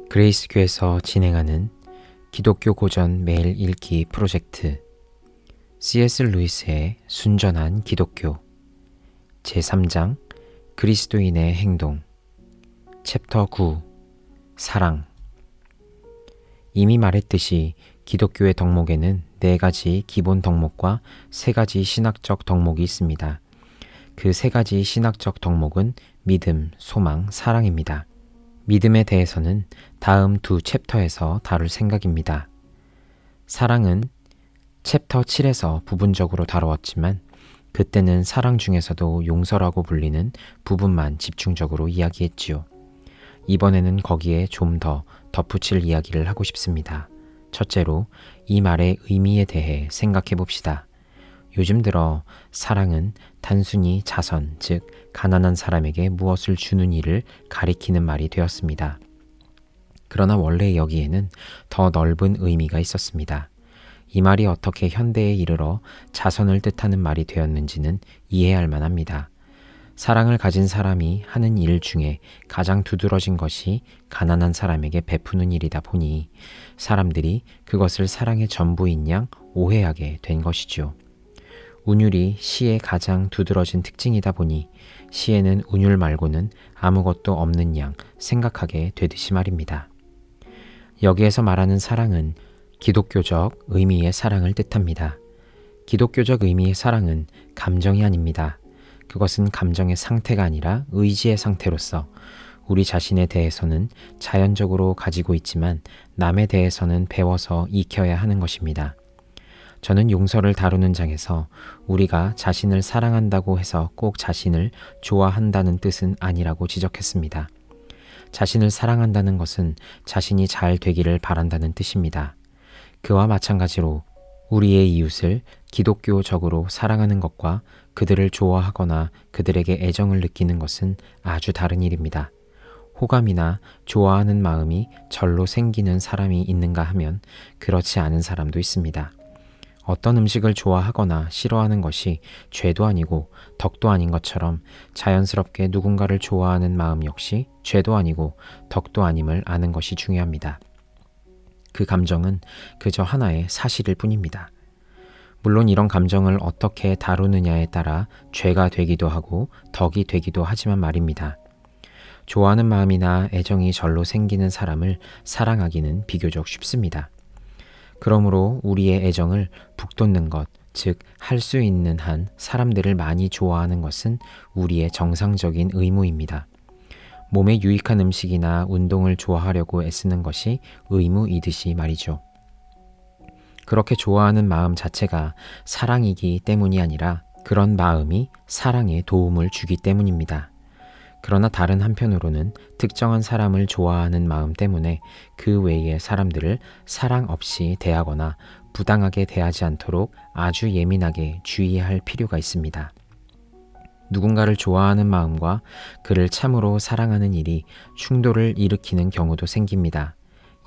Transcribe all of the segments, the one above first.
그레이스교에서 진행하는 기독교 고전 매일 읽기 프로젝트 C.S. 루이스의 순전한 기독교 제3장 그리스도인의 행동 챕터 9 사랑. 이미 말했듯이 기독교의 덕목에는 4가지 기본 덕목과 3가지 신학적 덕목이 있습니다. 그 3가지 신학적 덕목은 믿음, 소망, 사랑입니다. 믿음에 대해서는 다음 2 챕터에서 다룰 생각입니다. 사랑은 챕터 7에서 부분적으로 다루었지만 그때는 사랑 중에서도 용서라고 불리는 부분만 집중적으로 이야기했지요. 이번에는 거기에 좀 더 덧붙일 이야기를 하고 싶습니다. 첫째로 이 말의 의미에 대해 생각해 봅시다. 요즘 들어 사랑은 단순히 자선, 즉 가난한 사람에게 무엇을 주는 일을 가리키는 말이 되었습니다. 그러나 원래 여기에는 더 넓은 의미가 있었습니다. 이 말이 어떻게 현대에 이르러 자선을 뜻하는 말이 되었는지는 이해할 만합니다. 사랑을 가진 사람이 하는 일 중에 가장 두드러진 것이 가난한 사람에게 베푸는 일이다 보니 사람들이 그것을 사랑의 전부인 양 오해하게 된 것이죠. 운율이 시의 가장 두드러진 특징이다 보니 시에는 운율 말고는 아무것도 없는 양 생각하게 되듯이 말입니다. 여기에서 말하는 사랑은 기독교적 의미의 사랑을 뜻합니다. 기독교적 의미의 사랑은 감정이 아닙니다. 그것은 감정의 상태가 아니라 의지의 상태로서 우리 자신에 대해서는 자연적으로 가지고 있지만 남에 대해서는 배워서 익혀야 하는 것입니다. 저는 용서를 다루는 장에서 우리가 자신을 사랑한다고 해서 꼭 자신을 좋아한다는 뜻은 아니라고 지적했습니다. 자신을 사랑한다는 것은 자신이 잘 되기를 바란다는 뜻입니다. 그와 마찬가지로 우리의 이웃을 기독교적으로 사랑하는 것과 그들을 좋아하거나 그들에게 애정을 느끼는 것은 아주 다른 일입니다. 호감이나 좋아하는 마음이 절로 생기는 사람이 있는가 하면 그렇지 않은 사람도 있습니다. 어떤 음식을 좋아하거나 싫어하는 것이 죄도 아니고 덕도 아닌 것처럼 자연스럽게 누군가를 좋아하는 마음 역시 죄도 아니고 덕도 아님을 아는 것이 중요합니다. 그 감정은 그저 하나의 사실일 뿐입니다. 물론 이런 감정을 어떻게 다루느냐에 따라 죄가 되기도 하고 덕이 되기도 하지만 말입니다. 좋아하는 마음이나 애정이 절로 생기는 사람을 사랑하기는 비교적 쉽습니다. 그러므로 우리의 애정을 북돋는 것, 즉 할 수 있는 한 사람들을 많이 좋아하는 것은 우리의 정상적인 의무입니다. 몸에 유익한 음식이나 운동을 좋아하려고 애쓰는 것이 의무이듯이 말이죠. 그렇게 좋아하는 마음 자체가 사랑이기 때문이 아니라 그런 마음이 사랑에 도움을 주기 때문입니다. 그러나 다른 한편으로는 특정한 사람을 좋아하는 마음 때문에 그 외의 사람들을 사랑 없이 대하거나 부당하게 대하지 않도록 아주 예민하게 주의할 필요가 있습니다. 누군가를 좋아하는 마음과 그를 참으로 사랑하는 일이 충돌을 일으키는 경우도 생깁니다.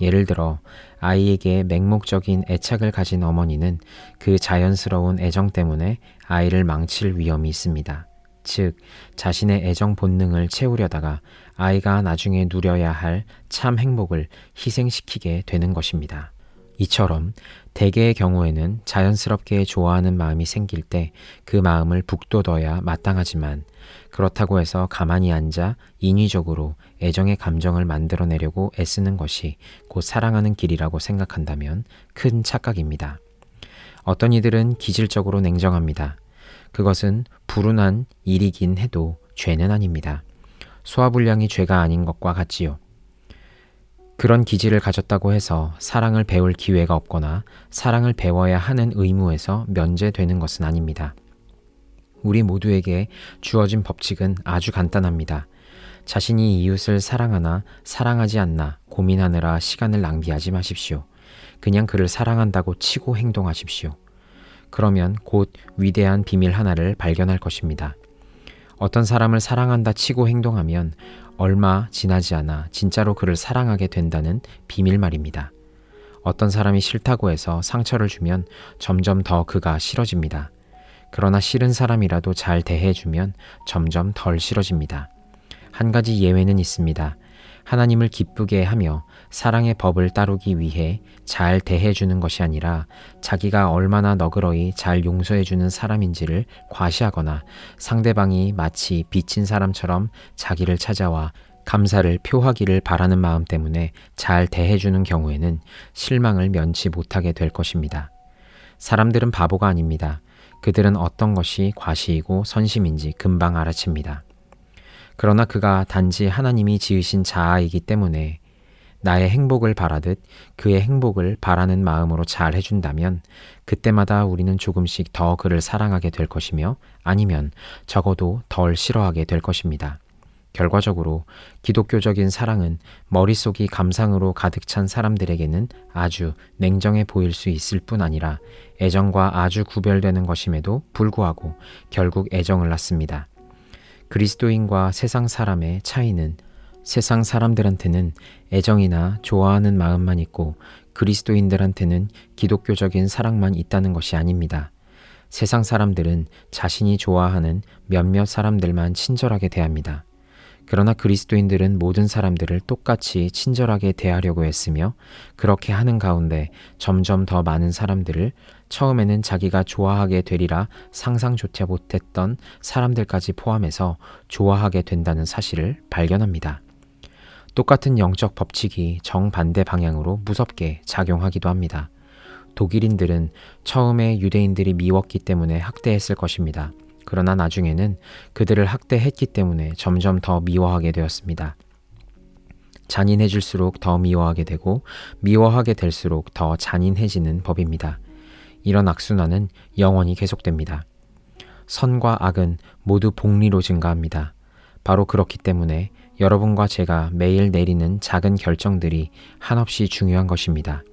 예를 들어 아이에게 맹목적인 애착을 가진 어머니는 그 자연스러운 애정 때문에 아이를 망칠 위험이 있습니다. 즉, 자신의 애정 본능을 채우려다가 아이가 나중에 누려야 할 참 행복을 희생시키게 되는 것입니다. 이처럼 대개의 경우에는 자연스럽게 좋아하는 마음이 생길 때 그 마음을 북돋워야 마땅하지만 그렇다고 해서 가만히 앉아 인위적으로 애정의 감정을 만들어내려고 애쓰는 것이 곧 사랑하는 길이라고 생각한다면 큰 착각입니다. 어떤 이들은 기질적으로 냉정합니다. 그것은 불운한 일이긴 해도 죄는 아닙니다. 소화불량이 죄가 아닌 것과 같지요. 그런 기질을 가졌다고 해서 사랑을 배울 기회가 없거나 사랑을 배워야 하는 의무에서 면제되는 것은 아닙니다. 우리 모두에게 주어진 법칙은 아주 간단합니다. 자신이 이웃을 사랑하나 사랑하지 않나 고민하느라 시간을 낭비하지 마십시오. 그냥 그를 사랑한다고 치고 행동하십시오. 그러면 곧 위대한 비밀 하나를 발견할 것입니다. 어떤 사람을 사랑한다 치고 행동하면 얼마 지나지 않아 진짜로 그를 사랑하게 된다는 비밀 말입니다. 어떤 사람이 싫다고 해서 상처를 주면 점점 더 그가 싫어집니다. 그러나 싫은 사람이라도 잘 대해주면 점점 덜 싫어집니다. 한 가지 예외는 있습니다. 하나님을 기쁘게 하며 사랑의 법을 따르기 위해 잘 대해주는 것이 아니라 자기가 얼마나 너그러이 잘 용서해주는 사람인지를 과시하거나 상대방이 마치 빚진 사람처럼 자기를 찾아와 감사를 표하기를 바라는 마음 때문에 잘 대해주는 경우에는 실망을 면치 못하게 될 것입니다. 사람들은 바보가 아닙니다. 그들은 어떤 것이 과시이고 선심인지 금방 알아챕니다. 그러나 그가 단지 하나님이 지으신 자아이기 때문에 나의 행복을 바라듯 그의 행복을 바라는 마음으로 잘 해준다면 그때마다 우리는 조금씩 더 그를 사랑하게 될 것이며 아니면 적어도 덜 싫어하게 될 것입니다. 결과적으로 기독교적인 사랑은 머릿속이 감상으로 가득 찬 사람들에게는 아주 냉정해 보일 수 있을 뿐 아니라 애정과 아주 구별되는 것임에도 불구하고 결국 애정을 낳습니다. 그리스도인과 세상 사람의 차이는 세상 사람들한테는 애정이나 좋아하는 마음만 있고 그리스도인들한테는 기독교적인 사랑만 있다는 것이 아닙니다. 세상 사람들은 자신이 좋아하는 몇몇 사람들만 친절하게 대합니다. 그러나 그리스도인들은 모든 사람들을 똑같이 친절하게 대하려고 했으며 그렇게 하는 가운데 점점 더 많은 사람들을 처음에는 자기가 좋아하게 되리라 상상조차 못했던 사람들까지 포함해서 좋아하게 된다는 사실을 발견합니다. 똑같은 영적 법칙이 정반대 방향으로 무섭게 작용하기도 합니다. 독일인들은 처음에 유대인들이 미웠기 때문에 학대했을 것입니다. 그러나 나중에는 그들을 학대했기 때문에 점점 더 미워하게 되었습니다. 잔인해질수록 더 미워하게 되고 미워하게 될수록 더 잔인해지는 법입니다. 이런 악순환은 영원히 계속됩니다. 선과 악은 모두 복리로 증가합니다. 바로 그렇기 때문에 여러분과 제가 매일 내리는 작은 결정들이 한없이 중요한 것입니다.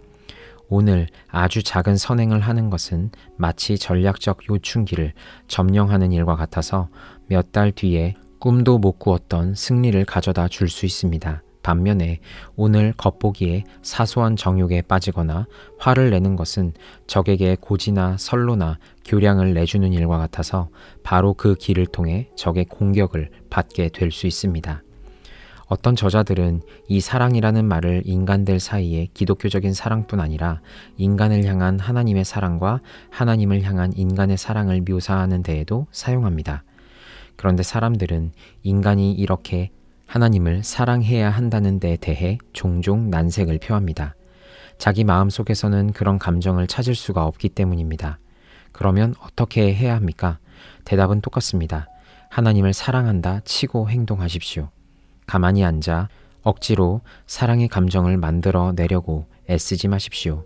오늘 아주 작은 선행을 하는 것은 마치 전략적 요충기를 점령하는 일과 같아서 몇 달 뒤에 꿈도 못 꾸었던 승리를 가져다 줄 수 있습니다. 반면에 오늘 겉보기에 사소한 정욕에 빠지거나 화를 내는 것은 적에게 고지나 선로나 교량을 내주는 일과 같아서 바로 그 길을 통해 적의 공격을 받게 될 수 있습니다. 어떤 저자들은 이 사랑이라는 말을 인간들 사이의 기독교적인 사랑뿐 아니라 인간을 향한 하나님의 사랑과 하나님을 향한 인간의 사랑을 묘사하는 데에도 사용합니다. 그런데 사람들은 인간이 이렇게 하나님을 사랑해야 한다는 데 대해 종종 난색을 표합니다. 자기 마음속에서는 그런 감정을 찾을 수가 없기 때문입니다. 그러면 어떻게 해야 합니까? 대답은 똑같습니다. 하나님을 사랑한다 치고 행동하십시오. 가만히 앉아 억지로 사랑의 감정을 만들어 내려고 애쓰지 마십시오.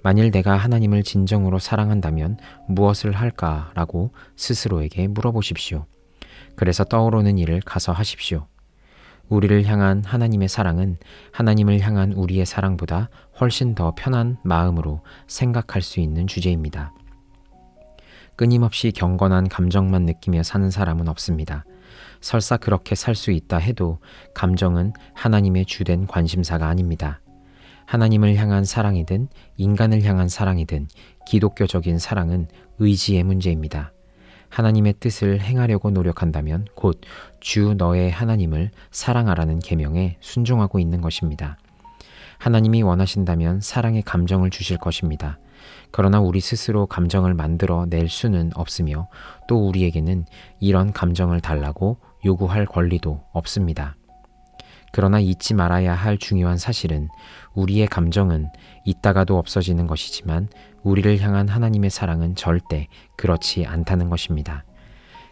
만일 내가 하나님을 진정으로 사랑한다면 무엇을 할까라고 스스로에게 물어보십시오. 그래서 떠오르는 일을 가서 하십시오. 우리를 향한 하나님의 사랑은 하나님을 향한 우리의 사랑보다 훨씬 더 편한 마음으로 생각할 수 있는 주제입니다. 끊임없이 경건한 감정만 느끼며 사는 사람은 없습니다. 설사 그렇게 살 수 있다 해도 감정은 하나님의 주된 관심사가 아닙니다. 하나님을 향한 사랑이든 인간을 향한 사랑이든 기독교적인 사랑은 의지의 문제입니다. 하나님의 뜻을 행하려고 노력한다면 곧 주 너의 하나님을 사랑하라는 계명에 순종하고 있는 것입니다. 하나님이 원하신다면 사랑의 감정을 주실 것입니다. 그러나 우리 스스로 감정을 만들어 낼 수는 없으며 또 우리에게는 이런 감정을 달라고 요구할 권리도 없습니다. 그러나 잊지 말아야 할 중요한 사실은 우리의 감정은 있다가도 없어지는 것이지만 우리를 향한 하나님의 사랑은 절대 그렇지 않다는 것입니다.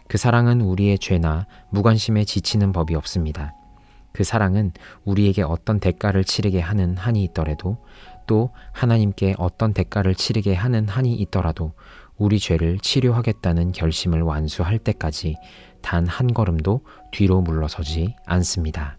그 사랑은 우리의 죄나 무관심에 지치는 법이 없습니다. 그 사랑은 우리에게 어떤 대가를 치르게 하는 한이 있더라도 또 하나님께 어떤 대가를 치르게 하는 한이 있더라도 우리 죄를 치료하겠다는 결심을 완수할 때까지 단 한 걸음도 뒤로 물러서지 않습니다.